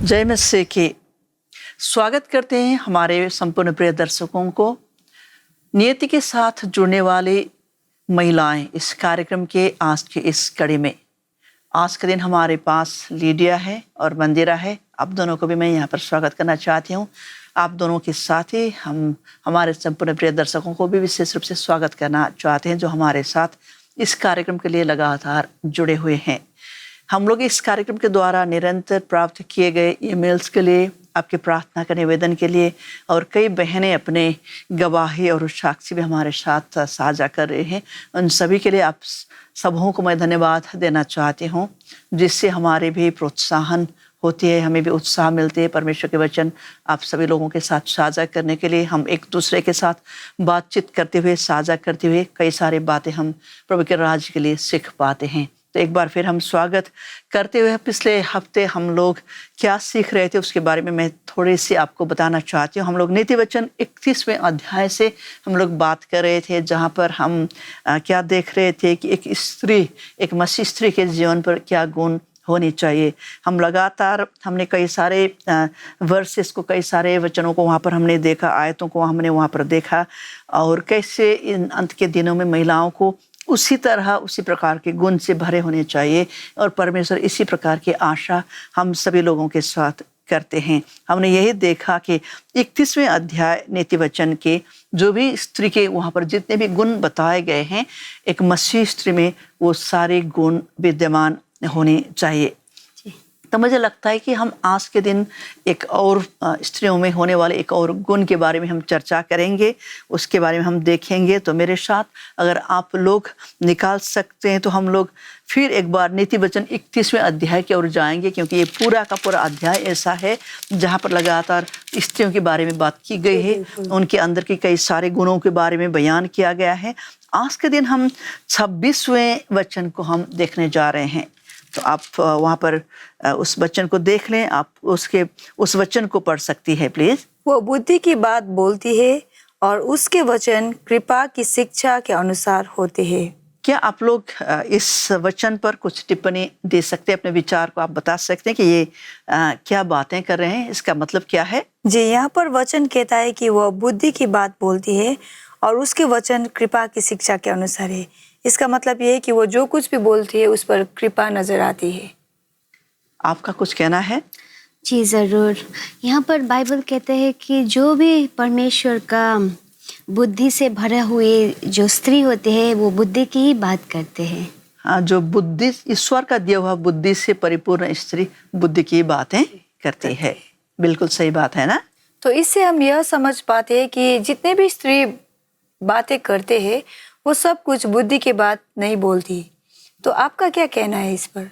जय मसीह की। स्वागत करते हैं हमारे संपूर्ण प्रिय दर्शकों को। नियति के साथ जुड़ने वाली महिलाएं इस कार्यक्रम के आज की इस कड़ी में। आज के दिन हमारे पास लीडिया है और मंदिरा है। आप दोनों को भी मैं यहाँ पर स्वागत करना चाहती हूँ। आप दोनों के साथ ही हम हमारे संपूर्ण प्रिय दर्शकों को भी विशेष रूप से स्वागत करना चाहते हैं जो हमारे साथ इस कार्यक्रम के लिए लगातार जुड़े हुए हैं। हम लोग इस कार्यक्रम के द्वारा निरंतर प्राप्त किए गए ईमेल्स के लिए, आपके प्रार्थना का निवेदन के लिए, और कई बहनें अपने गवाही और साक्षी भी हमारे साथ साझा कर रहे हैं। उन सभी के लिए आप सबों को मैं धन्यवाद देना चाहती हूँ, जिससे हमारे भी प्रोत्साहन होती है, हमें भी उत्साह मिलती है परमेश्वर के वचन आप सभी लोगों के साथ साझा करने के लिए। हम एक दूसरे के साथ बातचीत करते हुए, साझा करते हुए कई सारी बातें हम प्रभु के राज्य के लिए सीख पाते हैं। तो एक बार फिर हम स्वागत करते हुए पिछले हफ्ते हम लोग क्या सीख रहे थे उसके बारे में मैं थोड़ी सी आपको बताना चाहती हूँ। हम लोग नीति वचन 31वें अध्याय से हम लोग बात कर रहे थे, जहाँ पर हम क्या देख रहे थे कि एक स्त्री, एक मसीह स्त्री के जीवन पर क्या गुण होनी चाहिए। हम लगातार हमने कई सारे वर्सेस को, कई सारे वचनों को वहाँ पर हमने देखा, आयतों को हमने वहाँ पर देखा, और कैसे इन अंत के दिनों में महिलाओं को उसी तरह, उसी प्रकार के गुण से भरे होने चाहिए, और परमेश्वर इसी प्रकार की आशा हम सभी लोगों के साथ करते हैं। हमने यही देखा कि 31वें अध्याय नीति वचन के जो भी स्त्री के वहाँ पर जितने भी गुण बताए गए हैं, एक मसीह स्त्री में वो सारे गुण विद्यमान होने चाहिए। तो मुझे लगता है कि हम आज के दिन एक और स्त्रियों में होने वाले एक और गुण के बारे में हम चर्चा करेंगे, उसके बारे में हम देखेंगे। तो मेरे साथ अगर आप लोग निकाल सकते हैं तो हम लोग फिर एक बार नीति वचन 31वें अध्याय की ओर जाएंगे, क्योंकि ये पूरा का पूरा अध्याय ऐसा है जहाँ पर लगातार स्त्रियों के बारे में बात की गई है, उनके अंदर के कई सारे गुणों के बारे में बयान किया गया है। आज के दिन हम 26वें वचन को हम देखने जा रहे हैं। तो आप वहाँ पर उस वचन को देख लें, आप उस वचन को पढ़ सकती है प्लीज। वो बुद्धि की बात बोलती है और उसके वचन कृपा की शिक्षा के अनुसार होते हैं। क्या आप लोग इस वचन पर कुछ टिप्पणी दे सकते हैं? अपने विचार को आप बता सकते हैं कि ये क्या बातें कर रहे हैं, इसका मतलब क्या है? जी, यहाँ पर वचन कहता है कि वह बुद्धि की बात बोलती है और उसके वचन कृपा की शिक्षा के अनुसार है। इसका मतलब ये है कि वो जो कुछ भी बोलती है उस पर कृपा नजर आती है। आपका कुछ कहना है? जी ज़रूर। यहाँ पर बाइबल कहते हैं कि जो भी परमेश्वर का बुद्धि से भरे हुए जो स्त्री होते हैं वो बुद्धि की ही बात करते हैं। हाँ, जो बुद्धि, ईश्वर का दिया हुआ बुद्धि से परिपूर्ण स्त्री बुद्धि की बातें करती है। बिल्कुल सही बात है ना। तो इससे हम यह समझ पाते हैं कि जितने भी स्त्री बातें करते हैं वो सब कुछ बुद्धि की बात नहीं बोलती। तो आपका क्या कहना है इस पर?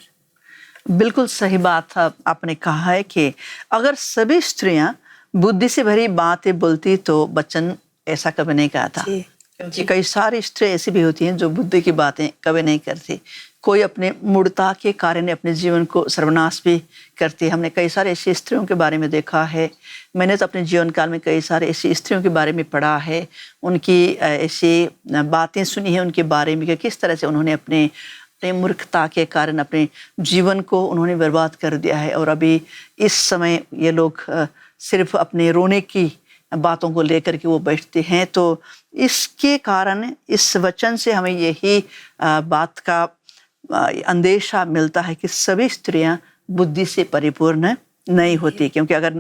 बिल्कुल सही बात आपने कहा है कि अगर सभी स्त्रियां बुद्धि से भरी बातें बोलती तो वचन ऐसा कभी नहीं कहा था। क्योंकि कई सारी स्त्रियां ऐसी भी होती हैं जो बुद्धि की बातें कभी नहीं करती। कोई अपने मूढ़ता के कारण अपने जीवन को सर्वनाश भी करती है। हमने कई सारे ऐसी स्त्रियों के बारे में देखा है। मैंने तो अपने जीवन काल में कई सारे ऐसी स्त्रियों के बारे में पढ़ा है, उनकी ऐसी बातें सुनी है उनके बारे में कि किस तरह से उन्होंने अपने मूर्खता के कारण अपने जीवन को उन्होंने बर्बाद कर दिया है। और अभी इस समय ये लोग सिर्फ अपने रोने की बातों को लेकर के वो बैठते हैं। तो इसके कारण इस वचन से हमें यही बात का अंदेशा मिलता है कि सभी स्त्रियां बुद्धि से परिपूर्ण नहीं होती। क्योंकि अगर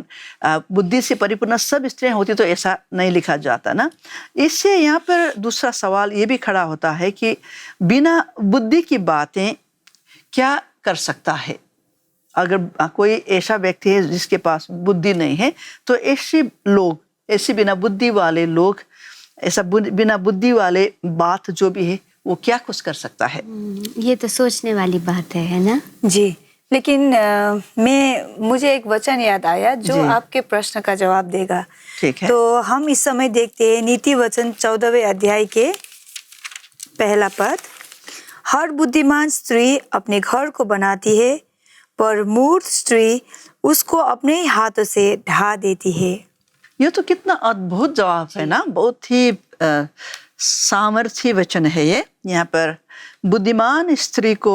बुद्धि से परिपूर्ण सब स्त्रियां होती तो ऐसा नहीं लिखा जाता ना। इससे यहाँ पर दूसरा सवाल ये भी खड़ा होता है कि बिना बुद्धि की बातें क्या कर सकता है? अगर कोई ऐसा व्यक्ति है जिसके पास बुद्धि नहीं है, तो ऐसे बिना बुद्धि वाले लोग, ऐसा बिना बुद्धि वाले बात जो भी है वो क्या कुछ कर सकता है? ये तो सोचने वाली बात है ना। जी, लेकिन मुझे एक वचन याद आया जो आपके प्रश्न का जवाब देगा। ठीक है। तो हम इस समय देखते हैं नीति वचन 14वें अध्याय के पहला पद। हर बुद्धिमान स्त्री अपने घर को बनाती है, पर मूर्ख स्त्री उसको अपने ही हाथों से ढा देती है। ये तो कितना अद्भुत जवाब है ना। बहुत ही सामर्थ्य वचन है ये। यहाँ पर बुद्धिमान स्त्री को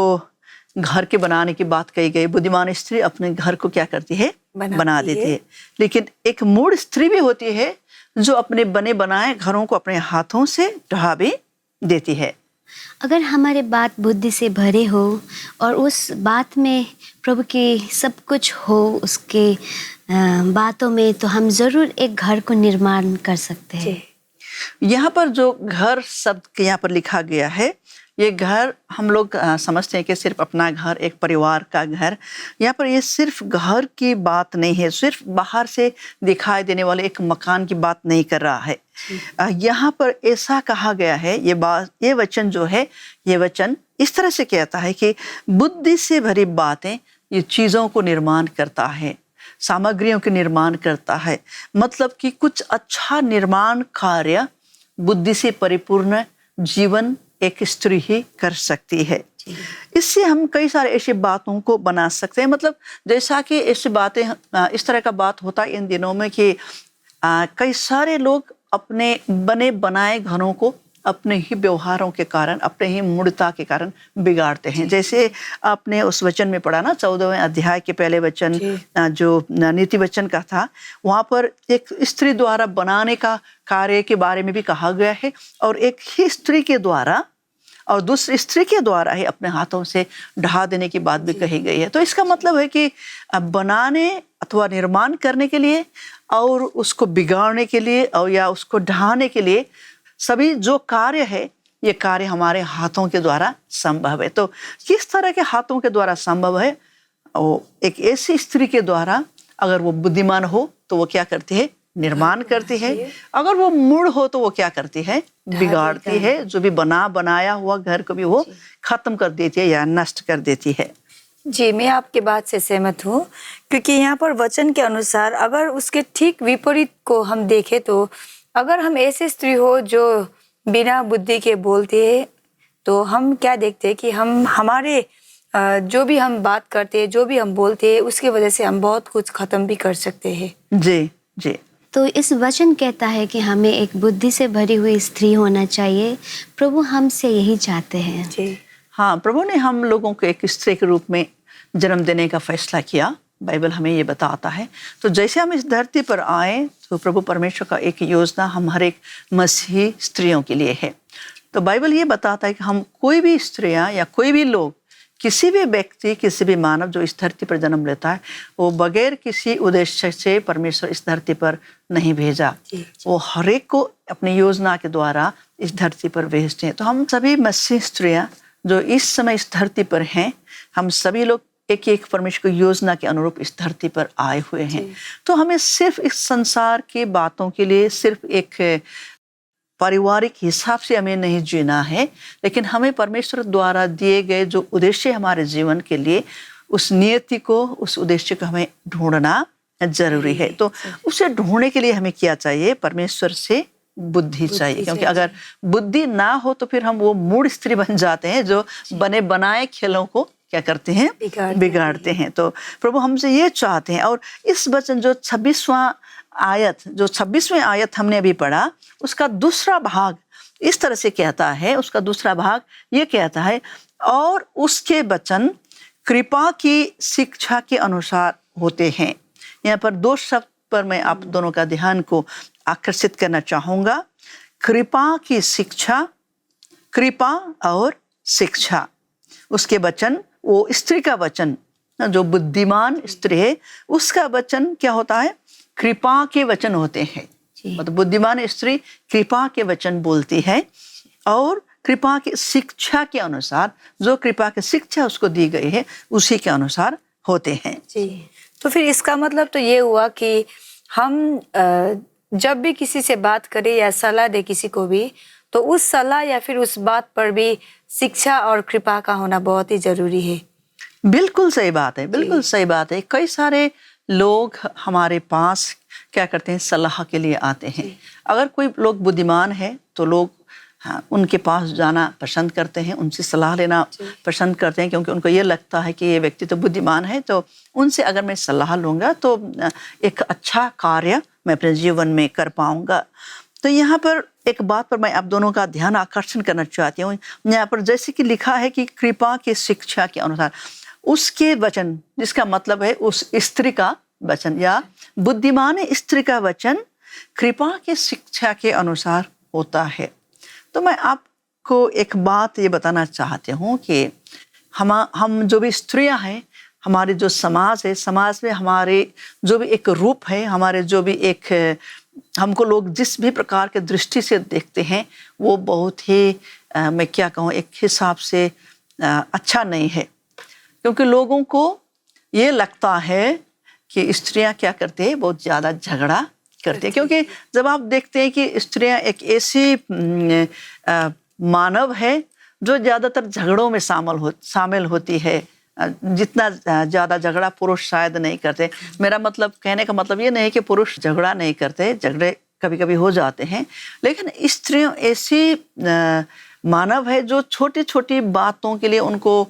घर के बनाने की बात कही गई। बुद्धिमान स्त्री अपने घर को क्या करती है? बना देती है। लेकिन एक मूढ़ स्त्री भी होती है जो अपने बने बनाए घरों को अपने हाथों से ढहा भी देती है। अगर हमारे बात बुद्धि से भरे हो और उस बात में प्रभु की सब कुछ हो उसके बातों में, तो हम ज़रूर एक घर को निर्माण कर सकते हैं। यहाँ पर जो घर शब्द यहाँ पर लिखा गया है, ये घर हम लोग समझते हैं कि सिर्फ अपना घर, एक परिवार का घर। यहाँ पर ये सिर्फ घर की बात नहीं है, सिर्फ बाहर से दिखाई देने वाले एक मकान की बात नहीं कर रहा है। यहाँ पर ऐसा कहा गया है, ये वचन जो है, ये वचन इस तरह से कहता है कि बुद्धि से भरी बातें ये चीज़ों को निर्माण करता है, सामग्रियों के निर्माण करता है। मतलब कि कुछ अच्छा निर्माण कार्य बुद्धि से परिपूर्ण जीवन एक स्त्री ही कर सकती है। इससे हम कई सारे ऐसी बातों को बना सकते हैं। मतलब जैसा कि ऐसी बातें, इस तरह का बात होता है इन दिनों में कि कई सारे लोग अपने बने बनाए घरों को अपने ही व्यवहारों के कारण, अपने ही मूढ़ता के कारण बिगाड़ते हैं। जैसे आपने उस वचन में पढ़ा ना, 14वें अध्याय के पहले वचन जो नीति वचन का था, वहाँ पर एक स्त्री द्वारा बनाने का कार्य के बारे में भी कहा गया है, और एक ही स्त्री के द्वारा और दूसरी स्त्री के द्वारा ही अपने हाथों से ढहा देने की बात भी कही गई है। तो इसका मतलब है कि बनाने अथवा निर्माण करने के लिए और उसको बिगाड़ने के लिए और या उसको ढहाने के लिए सभी जो कार्य है, ये कार्य हमारे हाथों के द्वारा संभव है। तो किस तरह के हाथों के द्वारा संभव है? वो एक ऐसी स्त्री के द्वारा, अगर वो बुद्धिमान हो तो वो क्या करती है? निर्माण करती है। अगर वो मूढ़ हो तो वो क्या करती है? बिगाड़ती है। जो भी बनाया हुआ घर को भी वो खत्म कर देती है या नष्ट कर देती है। जी, मैं आपके बात से सहमत हूँ, क्योंकि यहाँ पर वचन के अनुसार अगर उसके ठीक विपरीत को हम देखें तो अगर हम ऐसे स्त्री हो जो बिना बुद्धि के बोलते हैं, तो हम क्या देखते हैं कि हम हमारे जो भी हम बात करते हैं, जो भी हम बोलते हैं, उसकी वजह से हम बहुत कुछ खत्म भी कर सकते हैं। जी जी। तो इस वचन कहता है कि हमें एक बुद्धि से भरी हुई स्त्री होना चाहिए। प्रभु हमसे यही चाहते हैं। जी हाँ, प्रभु ने हम लोगों को एक स्त्री के रूप में जन्म देने का फैसला किया। बाइबल हमें ये बताता है। तो जैसे हम इस धरती पर आए, तो प्रभु परमेश्वर का एक योजना हम हर एक मसीही स्त्रियों के लिए है। तो बाइबल ये बताता है कि हम कोई भी स्त्रियां या कोई भी लोग, किसी भी व्यक्ति, किसी भी मानव जो इस धरती पर जन्म लेता है, वो बगैर किसी उद्देश्य से परमेश्वर इस धरती पर नहीं भेजा। वो हर एक को अपनी योजना के द्वारा इस धरती पर भेजते हैं। तो हम सभी मसीह स्त्रियां जो इस समय इस धरती पर हैं, हम सभी लोग एक एक परमेश्वर की योजना के अनुरूप इस धरती पर आए हुए हैं। तो हमें सिर्फ इस संसार की बातों के लिए, सिर्फ एक पारिवारिक हिसाब से हमें नहीं जीना है, लेकिन हमें परमेश्वर द्वारा दिए गए जो उद्देश्य हमारे जीवन के लिए, उस नियति को, उस उद्देश्य को हमें ढूंढना जरूरी है। तो उसे ढूंढने के लिए हमें क्या चाहिए? परमेश्वर से बुद्धि चाहिए। क्योंकि अगर बुद्धि ना हो तो फिर हम वो मूढ़ स्त्री बन जाते हैं जो बने बनाए खेलों को क्या करते हैं? बिगाड़ते हैं। तो प्रभु हमसे ये चाहते हैं। और इस वचन जो 26वें आयत हमने अभी पढ़ा, उसका दूसरा भाग इस तरह से कहता है, उसका दूसरा भाग ये कहता है, और उसके वचन कृपा की शिक्षा के अनुसार होते हैं। यहाँ पर दो शब्द पर मैं आप दोनों का ध्यान को आकर्षित करना चाहूँगा। कृपा की शिक्षा, कृपा और शिक्षा। उसके वचन, वो स्त्री का वचन, जो बुद्धिमान स्त्री है, उसका वचन क्या होता है? कृपा के वचन होते हैं। मतलब बुद्धिमान स्त्री कृपा के वचन बोलती है, और कृपा की शिक्षा के अनुसार, जो कृपा की शिक्षा उसको दी गई है, उसी के अनुसार होते हैं। जी, तो फिर इसका मतलब तो ये हुआ कि हम जब भी किसी से बात करें या सलाह दे किसी को भी, तो उस सलाह या फिर उस बात पर भी शिक्षा और कृपा का होना बहुत ही जरूरी है। बिल्कुल सही बात है, बिल्कुल सही बात है। कई सारे लोग हमारे पास क्या करते हैं? सलाह के लिए आते हैं। अगर कोई लोग बुद्धिमान है तो लोग उनके पास जाना पसंद करते हैं, उनसे सलाह लेना पसंद करते हैं, क्योंकि उनको ये लगता है कि ये व्यक्ति तो बुद्धिमान है, तो उनसे अगर मैं सलाह लूँगा तो एक अच्छा कार्य मैं अपने जीवन में कर पाऊँगा। तो यहाँ पर एक बात पर मैं आप दोनों का ध्यान आकर्षण करना चाहती हूँ। यहाँ पर जैसे कि लिखा है कि कृपा की शिक्षा के अनुसार, उसके वचन, जिसका मतलब है उस स्त्री का वचन या बुद्धिमान स्त्री का वचन कृपा की शिक्षा के अनुसार होता है। तो मैं आपको एक बात ये बताना चाहती हूँ कि हम जो भी स्त्रियां हैं, हमारे जो समाज है, समाज में हमारे जो भी एक रूप है, हमारे जो भी एक हमको लोग जिस भी प्रकार के दृष्टि से देखते हैं, वो बहुत ही मैं क्या कहूँ, एक हिसाब से अच्छा नहीं है। क्योंकि लोगों को ये लगता है कि स्त्रियां क्या करती है, बहुत ज़्यादा झगड़ा करती है। क्योंकि जब आप देखते हैं कि स्त्रियां एक ऐसी मानव है जो ज़्यादातर झगड़ों में शामिल होती है, जितना ज़्यादा झगड़ा पुरुष शायद नहीं करते। मेरा मतलब, कहने का मतलब ये नहीं कि पुरुष झगड़ा नहीं करते, झगड़े कभी कभी हो जाते हैं, लेकिन स्त्रियां ऐसी मानव है जो छोटी छोटी बातों के लिए उनको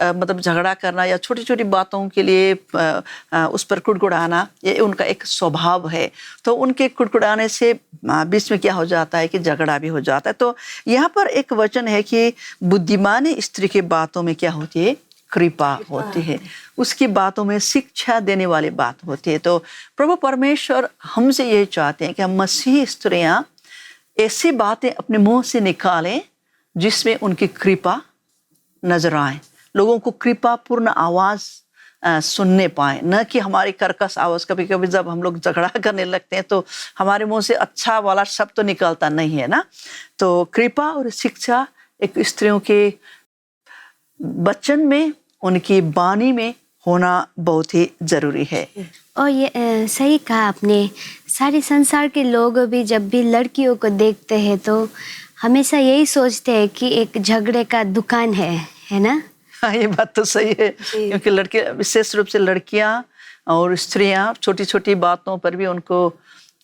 मतलब झगड़ा करना या छोटी छोटी बातों के लिए उस पर कुड़कुड़ाना, ये उनका एक स्वभाव है। तो उनके कुड़कुड़ाने से बीच में क्या हो जाता है कि झगड़ा भी हो जाता है। तो यहाँ पर एक वचन है कि बुद्धिमान स्त्री की बातों में क्या होती है, कृपा होती है, उसकी बातों में शिक्षा देने वाली बात होती है। तो प्रभु परमेश्वर हमसे यही चाहते हैं कि हम मसीही स्त्रियां ऐसी बातें अपने मुंह से निकालें जिसमें उनकी कृपा नजर आए, लोगों को कृपा पूर्ण आवाज सुनने पाए, न कि हमारी कर्कश आवाज। कभी कभी जब हम लोग झगड़ा करने लगते हैं तो हमारे मुंह से अच्छा वाला शब्द तो निकलता नहीं है ना। तो कृपा और शिक्षा एक स्त्रियों के वचन में, उनकी वाणी में होना बहुत ही जरूरी है। और ये सही कहा आपने। सारे संसार के लोग भी जब भी लड़कियों को देखते हैं तो हमेशा यही सोचते हैं कि एक झगड़े का दुकान है ना। हाँ, ये बात तो सही है, क्योंकि लड़के, विशेष रूप से लड़कियां और स्त्रियां, छोटी छोटी बातों पर भी उनको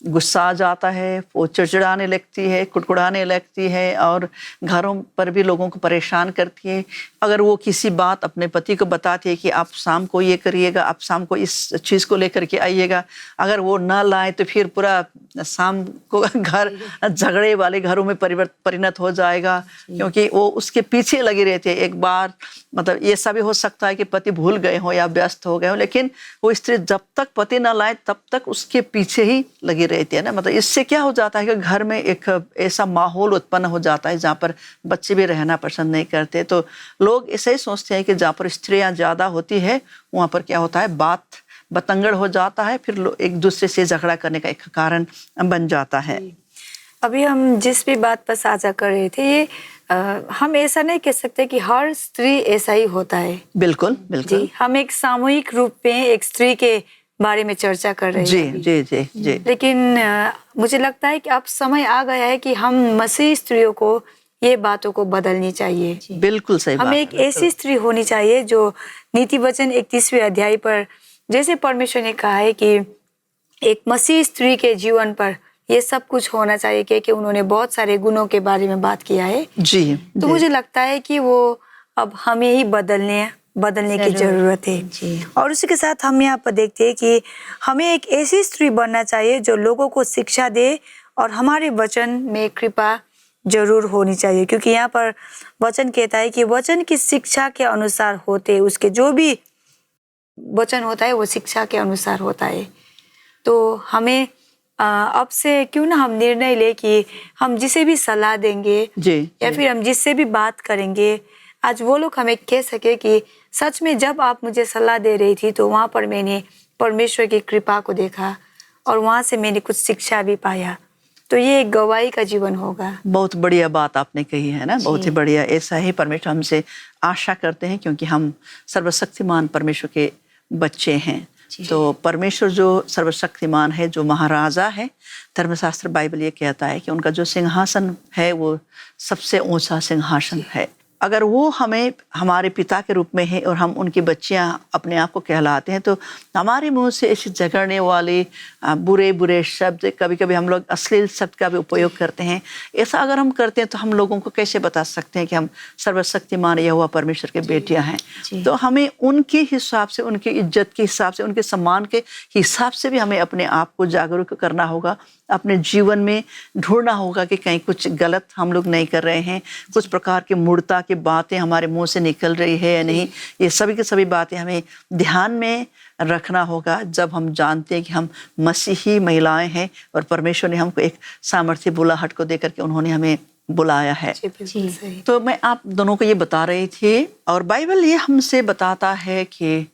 गुस्सा आ जाता है, वो चिड़चिड़ाने लगती है, कुड़कुड़ाने लगती है और घरों पर भी लोगों को परेशान करती है। अगर वो किसी बात अपने पति को बताती है कि आप शाम को ये करिएगा, आप शाम को इस चीज़ को लेकर के आइएगा, अगर वो ना लाए तो फिर पूरा शाम को घर झगड़े वाले घरों में परिणत हो जाएगा, क्योंकि वो उसके पीछे लगी रहती है। एक बार मतलब ये सब भी हो सकता है कि पति भूल गए हो या व्यस्त हो गए हो, लेकिन वो स्त्री जब तक पति ना लाए तब तक उसके पीछे ही लगी रहती है ना। मतलब इससे क्या हो जाता है कि घर में एक ऐसा माहौल उत्पन्न हो जाता है जहाँ पर बच्चे भी रहना पसंद नहीं करते। तो लोग ऐसे ही सोचते हैं कि जहाँ पर स्त्रियाँ ज़्यादा होती है वहाँ पर क्या होता है, बात बतंगड़ हो जाता है, फिर एक दूसरे से झगड़ा करने का एक कारण बन जाता है। अभी हम जिस भी बात पर साझा कर रहे थे, ये हम ऐसा नहीं कह सकते कि हर स्त्री ऐसा ही होता है। बिल्कुल बिल्कुल जी, हम एक सामूहिक रूप में एक स्त्री के बारे में चर्चा कर रहे हैं। जी जी जी। लेकिन मुझे लगता है कि अब समय आ गया है कि हम मसीही स्त्रियों को ये बातों को बदलनी चाहिए। बिल्कुल सही बात। हमें एक ऐसी स्त्री होनी चाहिए जो नीति वचन 31वें अध्याय पर, जैसे परमेश्वर ने कहा है कि एक मसीही स्त्री के जीवन पर ये सब कुछ होना चाहिए, क्योंकि उन्होंने बहुत सारे गुणों के बारे में बात किया है। जी, तो मुझे लगता है कि वो अब हमें ही बदलने की जरूरत है। और उसी के साथ हम यहाँ पर देखते हैं कि हमें एक ऐसी स्त्री बनना चाहिए जो लोगों को शिक्षा दे, और हमारे वचन में कृपा जरूर होनी चाहिए, क्योंकि यहाँ पर वचन कहता है कि वचन की शिक्षा के अनुसार होते, उसके जो भी वचन होता है वो शिक्षा के अनुसार होता है। तो हमें अब से क्यों ना हम निर्णय ले कि हम जिसे भी सलाह देंगे या फिर हम जिससे भी बात करेंगे, आज वो लोग हमें कह सके कि सच में जब आप मुझे सलाह दे रही थी तो वहाँ पर मैंने परमेश्वर की कृपा को देखा और वहाँ से मैंने कुछ शिक्षा भी पाया। तो ये एक गवाही का जीवन होगा। बहुत बढ़िया बात आपने कही है ना, बहुत ही बढ़िया। ऐसा ही परमेश्वर हमसे आशा करते हैं, क्योंकि हम सर्वशक्तिमान परमेश्वर के बच्चे हैं। तो परमेश्वर जो सर्वशक्तिमान है, जो महाराजा है, धर्मशास्त्र बाइबल ये कहता है कि उनका जो सिंहासन है वो सबसे ऊंचा सिंहासन है। अगर वो हमें हमारे पिता के रूप में है और हम उनकी बच्चियां अपने आप को कहलाते हैं, तो हमारे मुंह से ऐसे झगड़ने वाले बुरे बुरे शब्द, कभी कभी हम लोग अश्लील शब्द का भी उपयोग करते हैं। ऐसा अगर हम करते हैं तो हम लोगों को कैसे बता सकते हैं कि हम सर्वशक्तिमान यहोवा परमेश्वर के बेटियां हैं। तो हमें उनके हिसाब से, उनकी इज्जत के हिसाब से, उनके सम्मान के हिसाब से भी हमें अपने आप को जागरूक करना होगा। अपने जीवन में ढूंढना होगा कि कहीं कुछ गलत हम लोग नहीं कर रहे हैं, कुछ प्रकार की मूर्खता की बातें हमारे मुंह से निकल रही है या नहीं। ये सभी की सभी बातें हमें ध्यान में रखना होगा जब हम जानते हैं कि हम मसीही महिलाएं हैं और परमेश्वर ने हमको एक सामर्थ्य बुलाहट को देकर के उन्होंने हमें बुलाया है। तो मैं आप दोनों को ये बता रही थी, और बाइबल ये हमसे बताता है कि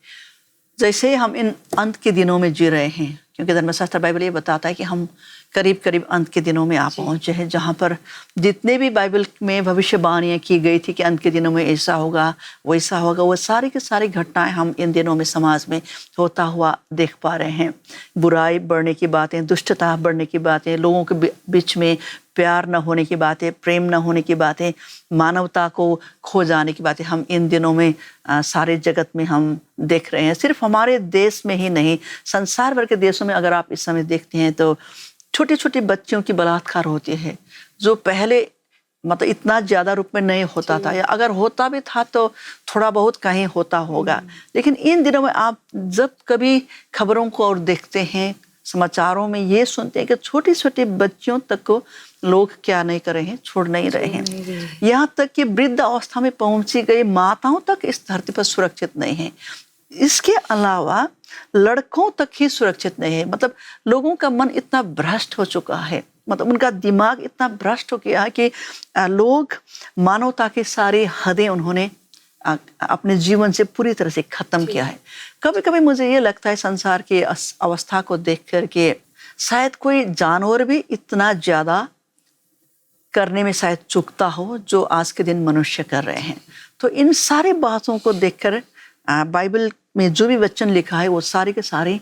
जैसे हम इन अंत के दिनों में जी रहे हैं, क्योंकि धर्मशास्त्र बाइबल ये बताता है कि हम करीब करीब अंत के दिनों में आ पहुंचे हैं, जहाँ पर जितने भी बाइबल में भविष्यवाणियाँ की गई थी कि अंत के दिनों में ऐसा होगा वैसा होगा, वो सारी की सारी घटनाएं हम इन दिनों में समाज में होता हुआ देख पा रहे हैं। बुराई बढ़ने की बातें, दुष्टता बढ़ने की बातें, लोगों के बीच में प्यार न होने की बातें, प्रेम न होने की बातें, मानवता को खो जाने की बातें हम इन दिनों में सारे जगत में हम देख रहे हैं। सिर्फ हमारे देश में ही नहीं, संसार भर के देशों में अगर आप इस समय देखते हैं तो छोटे छोटे बच्चों की बलात्कार होती है, जो पहले मतलब इतना ज़्यादा रूप में नहीं होता था, या अगर होता भी था तो थोड़ा बहुत कहीं होता होगा। लेकिन इन दिनों में आप जब कभी खबरों को और देखते हैं, समाचारों में ये सुनते हैं कि छोटी छोटी बच्चियों तक को लोग क्या नहीं कर रहे हैं, छोड़ नहीं रहे हैं। यहाँ तक कि वृद्ध अवस्था में पहुंची गई माताओं तक इस धरती पर सुरक्षित नहीं है। इसके अलावा लड़कों तक ही सुरक्षित नहीं है। मतलब लोगों का मन इतना भ्रष्ट हो चुका है, मतलब उनका दिमाग इतना भ्रष्ट हो गया है कि लोग मानवता की सारी हदें उन्होंने अपने जीवन से पूरी तरह से खत्म किया है। कभी कभी मुझे ये लगता है संसार की अवस्था को देख कर के शायद कोई जानवर भी इतना ज़्यादा करने में शायद चूकता हो जो आज के दिन मनुष्य कर रहे हैं। तो इन सारी बातों को देखकर बाइबल में जो भी वचन लिखा है वो सारे के सारे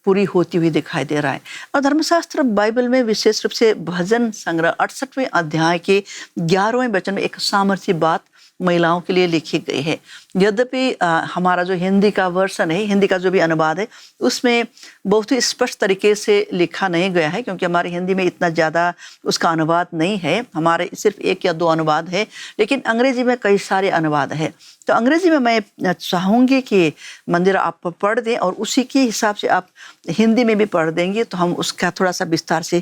पूरी होती हुई दिखाई दे रहा है। और धर्मशास्त्र बाइबल में विशेष रूप से भजन संग्रह 68वें अध्याय के 11वें वचन में एक सामर्थ्य बात महिलाओं के लिए लिखी गई है। यद्यपि हमारा जो हिंदी का वर्षन है, हिंदी का जो भी अनुवाद है, उसमें बहुत ही स्पष्ट तरीके से लिखा नहीं गया है, क्योंकि हमारे हिंदी में इतना ज़्यादा उसका अनुवाद नहीं है। हमारे सिर्फ 1 या 2 अनुवाद है, लेकिन अंग्रेजी में कई सारे अनुवाद है। तो अंग्रेजी में मैं चाहूँगी कि मंदिर आप पढ़ दें और उसी के हिसाब से आप हिंदी में भी पढ़ देंगे तो हम उसका थोड़ा सा विस्तार से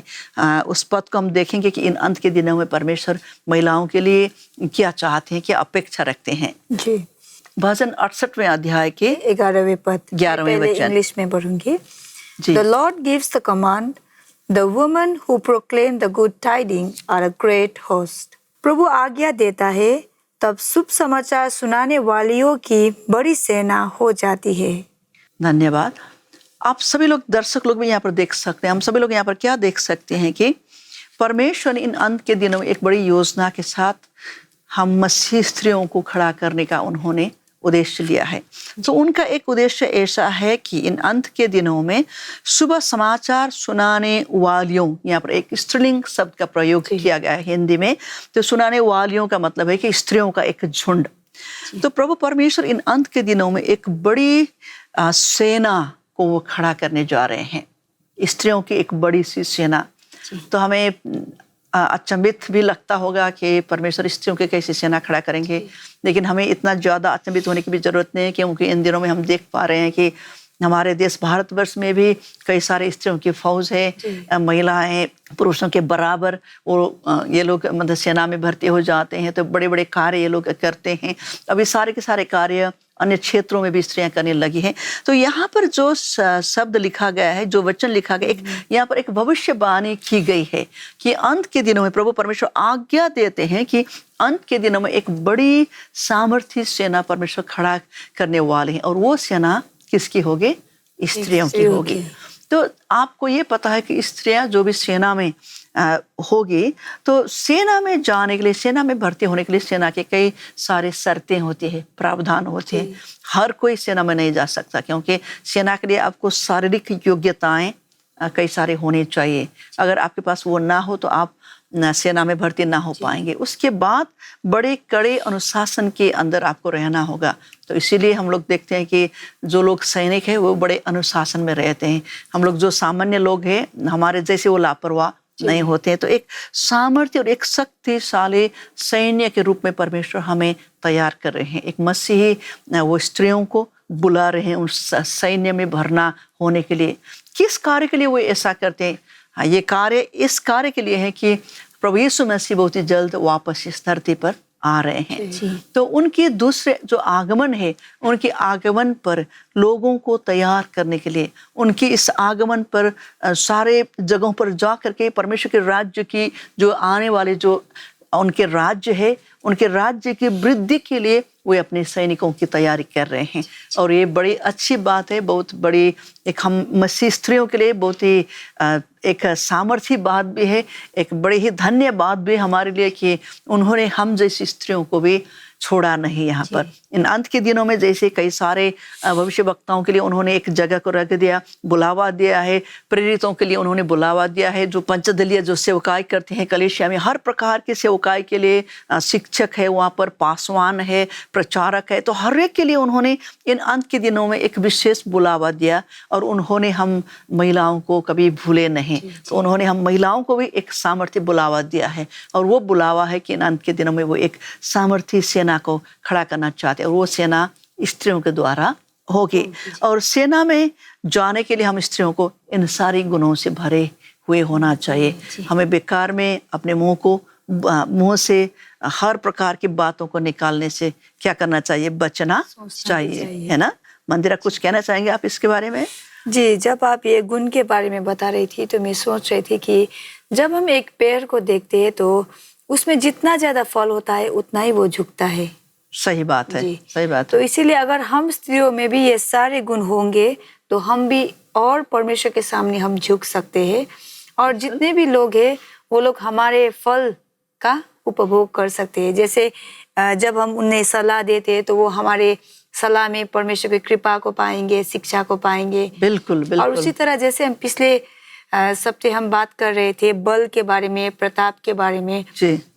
उस पद को हम देखेंगे कि इन अंत के दिनों में परमेश्वर महिलाओं के लिए क्या चाहते हैं, क्या अपेक्षा रखते हैं। जी, भजन 68वें अध्याय के 11वें पद, 11वें वचन इंग्लिश में पढ़ूंगी। जी। The Lord gives the command, the women who proclaim the good tidings are a great host. प्रभु आज्ञा देता है तब शुभ समाचार सुनाने वालियों की बड़ी सेना हो जाती है। धन्यवाद। आप सभी लोग, दर्शक लोग भी यहाँ पर देख सकते हैं, हम सभी लोग यहाँ पर क्या देख सकते हैं कि परमेश्वर ने इन अंत के दिनों में एक बड़ी योजना के साथ हम मसीह स्त्रियों को खड़ा करने का उन्होंने उद्देश्य लिया है। तो उनका एक उद्देश्य ऐसा है कि इन अंत के दिनों में शुभ समाचार सुनाने वालियों, यहाँ पर एक स्त्रीलिंग शब्द का प्रयोग किया गया है हिंदी में। तो सुनाने वालियों का मतलब है कि स्त्रियों का एक झुंड। तो प्रभु परमेश्वर इन अंत के दिनों में एक बड़ी सेना को वो खड़ा करने जा रहे हैं, स्त्रियों की एक बड़ी सी सेना। तो हमें अचंभित भी लगता होगा कि परमेश्वर स्त्रियों के कैसे सेना खड़ा करेंगे, लेकिन हमें इतना ज़्यादा अचंभित होने की भी ज़रूरत नहीं है, क्योंकि इन दिनों में हम देख पा रहे हैं कि हमारे देश भारतवर्ष में भी कई सारे स्त्रियों की फौज है, महिलाएं पुरुषों के बराबर वो ये लोग मतलब सेना में भर्ती हो जाते हैं। तो बड़े बड़े कार्य ये लोग करते हैं। अभी सारे के सारे कार्य अन्य क्षेत्रों में भी स्त्रियां करने लगी हैं। तो यहाँ पर जो शब्द लिखा गया है, जो वचन लिखा गया, यहाँ पर एक भविष्यवाणी की गई है कि अंत के दिनों में प्रभु परमेश्वर आज्ञा देते हैं कि अंत के दिनों में एक बड़ी सामर्थ्य सेना परमेश्वर खड़ा करने वाले हैं। और वो सेना किसकी होगी? स्त्रियों की होगी। तो आपको ये पता है कि स्त्रियां जो भी सेना में होगी, तो सेना में जाने के लिए, सेना में भर्ती होने के लिए सेना के कई सारे शर्तें होती है, प्रावधान होते हैं। हर कोई सेना में नहीं जा सकता, क्योंकि सेना के लिए आपको शारीरिक योग्यताएं कई सारे होने चाहिए। अगर आपके पास वो ना हो तो आप सेना में भर्ती ना हो पाएंगे। उसके बाद बड़े कड़े अनुशासन के अंदर आपको रहना होगा। तो इसीलिए हम लोग देखते हैं कि जो लोग सैनिक हैं वो बड़े अनुशासन में रहते हैं। हम लोग जो सामान्य लोग हैं, हमारे जैसे वो लापरवाह नहीं होते हैं। तो एक सामर्थ्य और एक शक्तिशाली सैन्य के रूप में परमेश्वर हमें तैयार कर रहे हैं। एक मसीही वो स्त्रियों को बुला रहे हैं उस सैन्य में भरना होने के लिए। किस कार्य के लिए वो ऐसा करते हैं? हाँ, ये कार्य इस कार्य के लिए है कि प्रभु यीशु मसीह बहुत ही जल्द वापस इस धरती पर आ रहे हैं। तो उनके दूसरे जो आगमन है, उनके आगमन पर लोगों को तैयार करने के लिए, उनकी इस आगमन पर सारे जगहों पर जा करके परमेश्वर के राज्य की जो आने वाले जो उनके राज्य है, उनके राज्य की वृद्धि के लिए वे अपने सैनिकों की तैयारी कर रहे हैं। और ये बड़ी अच्छी बात है, बहुत बड़ी एक हम मसीह स्त्रियों के लिए बहुत ही एक सामर्थ्य बात भी है, एक बड़ी ही धन्य बात भी हमारे लिए कि उन्होंने हम जैसी स्त्रियों को भी छोड़ा नहीं। यहाँ पर इन अंत के दिनों में जैसे कई सारे भविष्य वक्ताओं के लिए उन्होंने एक जगह को रख दिया, बुलावा दिया है। प्रेरितों के लिए उन्होंने बुलावा दिया है। जो पंचदलीय जो सेवकाई करते हैं कलीसिया में, हर प्रकार की सेवकाई के लिए शिक्षक है, वहाँ पर पासवान है, प्रचारक है। तो हर एक के लिए उन्होंने इन अंत के दिनों में एक विशेष बुलावा दिया। और उन्होंने हम महिलाओं को कभी भूले नहीं। तो उन्होंने हम महिलाओं को भी एक सामर्थ्य बुलावा दिया है। और वो बुलावा है कि इन अंत के दिनों में वो एक सामर्थ्य सेना को खड़ा करना चाहते हैं। और वो सेना स्त्रियों के द्वारा होगी। और सेना में जाने के लिए हम स्त्रियों को इन सारी गुणों से भरे हुए होना चाहिए। हमें बेकार में अपने मुंह से हर प्रकार की बातों को निकालने से क्या करना चाहिए? बचना चाहिए, है ना? मंदिरा, कुछ कहना चाहेंगे आप इसके बारे में? जी, जब आप ये गुण के बारे में बता रही थी तो मैं सोच रही थी कि जब हम एक पेड़ को देखते हैं तो उसमें जितना ज्यादा फल होता है उतना ही वो झुकता है। सही बात है, सही बात तो है। इसीलिए अगर हम स्त्रियों में भी ये सारे गुण होंगे तो हम भी और परमेश्वर के सामने हम झुक सकते हैं। और जितने भी लोग हैं वो लोग हमारे फल का उपभोग कर सकते हैं। जैसे जब हम उन्हें सलाह देते हैं तो वो हमारे सलाह में परमेश्वर की कृपा को पाएंगे, शिक्षा को पाएंगे। बिल्कुल बिल्कुल। और उसी तरह जैसे हम पिछले सप्ताह हम बात कर रहे थे बल के बारे में, प्रताप के बारे में,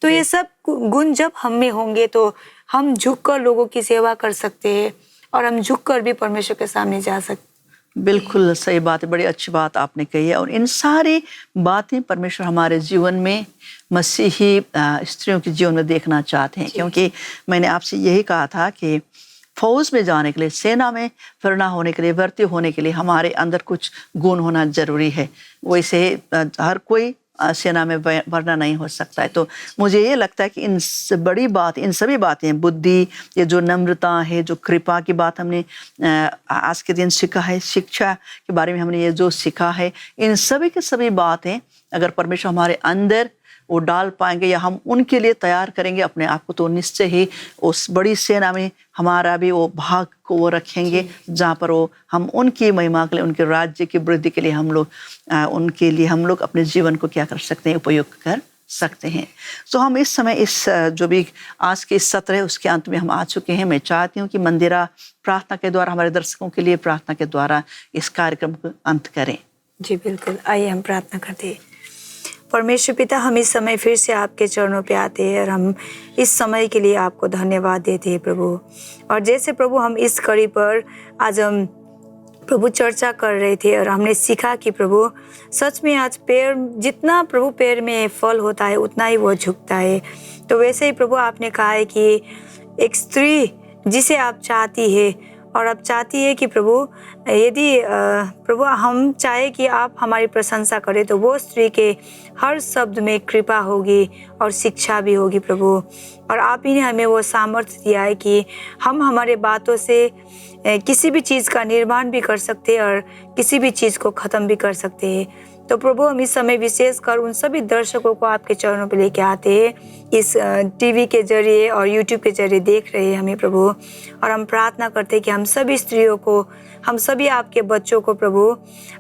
तो ये सब गुण जब हम में होंगे तो हम झुककर लोगों की सेवा कर सकते हैं और हम झुककर भी परमेश्वर के सामने जा सकते। बिल्कुल सही बात है, बड़ी अच्छी बात आपने कही है। और इन सारी बातें परमेश्वर हमारे जीवन में, मसीही स्त्रियों के जीवन में देखना चाहते हैं। क्योंकि मैंने आपसे यही कहा था कि फौज में जाने के लिए, सेना में फिरना होने के लिए, भर्ती होने के लिए हमारे अंदर कुछ गुण होना जरूरी है। वैसे हर कोई सेना में भरना नहीं हो सकता है। तो मुझे ये लगता है कि इन सभी बातें, बुद्धि, ये जो नम्रता है, जो कृपा की बात हमने आज के दिन सीखा है, शिक्षा के बारे में हमने ये जो सीखा है, इन सभी की सभी बातें अगर परमेश्वर हमारे अंदर वो डाल पाएंगे या हम उनके लिए तैयार करेंगे अपने आप को, तो निश्चय ही उस बड़ी सेना में हमारा भी वो भाग को वो रखेंगे, जहाँ पर वो हम उनकी महिमा के लिए, उनके राज्य की वृद्धि के लिए हम लोग उनके लिए हम लोग अपने जीवन को क्या कर सकते हैं? उपयोग कर सकते हैं। तो हम इस समय इस जो भी आज के इस सत्र है उसके अंत में हम आ चुके हैं। मैं चाहती हूँ कि मंदिरा प्रार्थना के द्वारा हमारे दर्शकों के लिए प्रार्थना के द्वारा इस कार्यक्रम को अंत करें। जी बिल्कुल, आइए हम प्रार्थना करते हैं। परमेश्वर पिता, हम इस समय फिर से आपके चरणों पे आते हैं और हम इस समय के लिए आपको धन्यवाद देते हैं प्रभु। और जैसे प्रभु हम इस कड़ी पर आज हम प्रभु चर्चा कर रहे थे और हमने सीखा कि प्रभु सच में आज पेड़, जितना प्रभु पेड़ में फल होता है उतना ही वो झुकता है। तो वैसे ही प्रभु आपने कहा है कि एक स्त्री जिसे आप चाहती है और आप चाहती है कि प्रभु यदि प्रभु हम चाहे कि आप हमारी प्रशंसा करें तो वो स्त्री के हर शब्द में कृपा होगी और शिक्षा भी होगी प्रभु। और आप ही ने हमें वो सामर्थ्य दिया है कि हम हमारे बातों से किसी भी चीज़ का निर्माण भी कर सकते हैं और किसी भी चीज़ को ख़त्म भी कर सकते हैं। तो प्रभु हम इस समय विशेषकर उन सभी दर्शकों को आपके चरणों पे लेके आते हैं, इस टीवी के जरिए और यूट्यूब के जरिए देख रहे हैं हमें प्रभु। और हम प्रार्थना करते हैं कि हम सभी स्त्रियों को, हम सभी आपके बच्चों को प्रभु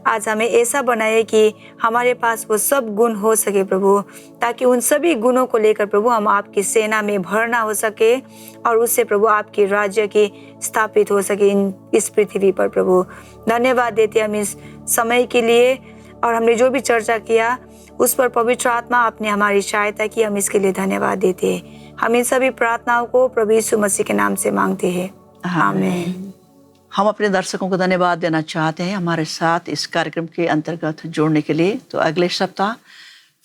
आज हमें ऐसा बनाए कि हमारे पास वो सब गुण हो सके प्रभु, ताकि उन सभी गुणों को लेकर प्रभु हम आपकी सेना में भरना हो सके और उससे प्रभु आपकी राज्य की स्थापित हो सके इस पृथ्वी पर प्रभु। धन्यवाद देते हम इस समय के लिए और हमने जो भी चर्चा किया उस पर पवित्र आत्मा आपने हमारी सहायता की, हम इसके लिए धन्यवाद देते हैं। हम इन सभी प्रार्थनाओं को प्रभु यीशु मसीह के नाम से मांगते हैं, आमीन। हम अपने दर्शकों को धन्यवाद देना चाहते हैं हमारे साथ इस कार्यक्रम के अंतर्गत जुड़ने के लिए। तो अगले सप्ताह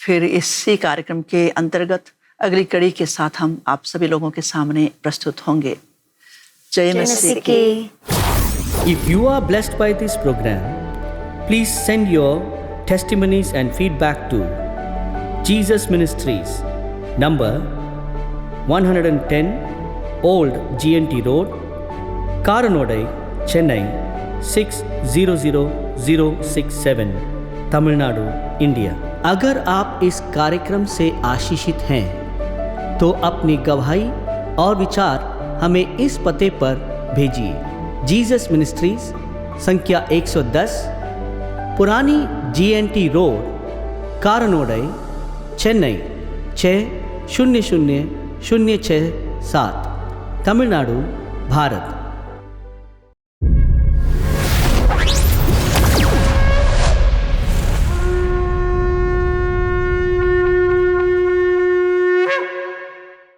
फिर इसी कार्यक्रम के अंतर्गत अगली कड़ी के साथ हम आप सभी लोगों के सामने प्रस्तुत होंगे। जय मसीह की। If you are blessed by this program, please send your testimonies and feedback to Jesus Ministries, number 110 Old GNT Road, Karanodai, Chennai 600067, Tamil Nadu, India। अगर आप इस कार्यक्रम से आशीषित हैं तो अपनी गवाही और विचार हमें इस पते पर भेजिए। जीसस मिनिस्ट्रीज, संख्या 110, पुरानी GNT रोड, कारानोडई, चेन्नई 600067, तमिलनाडु, भारत।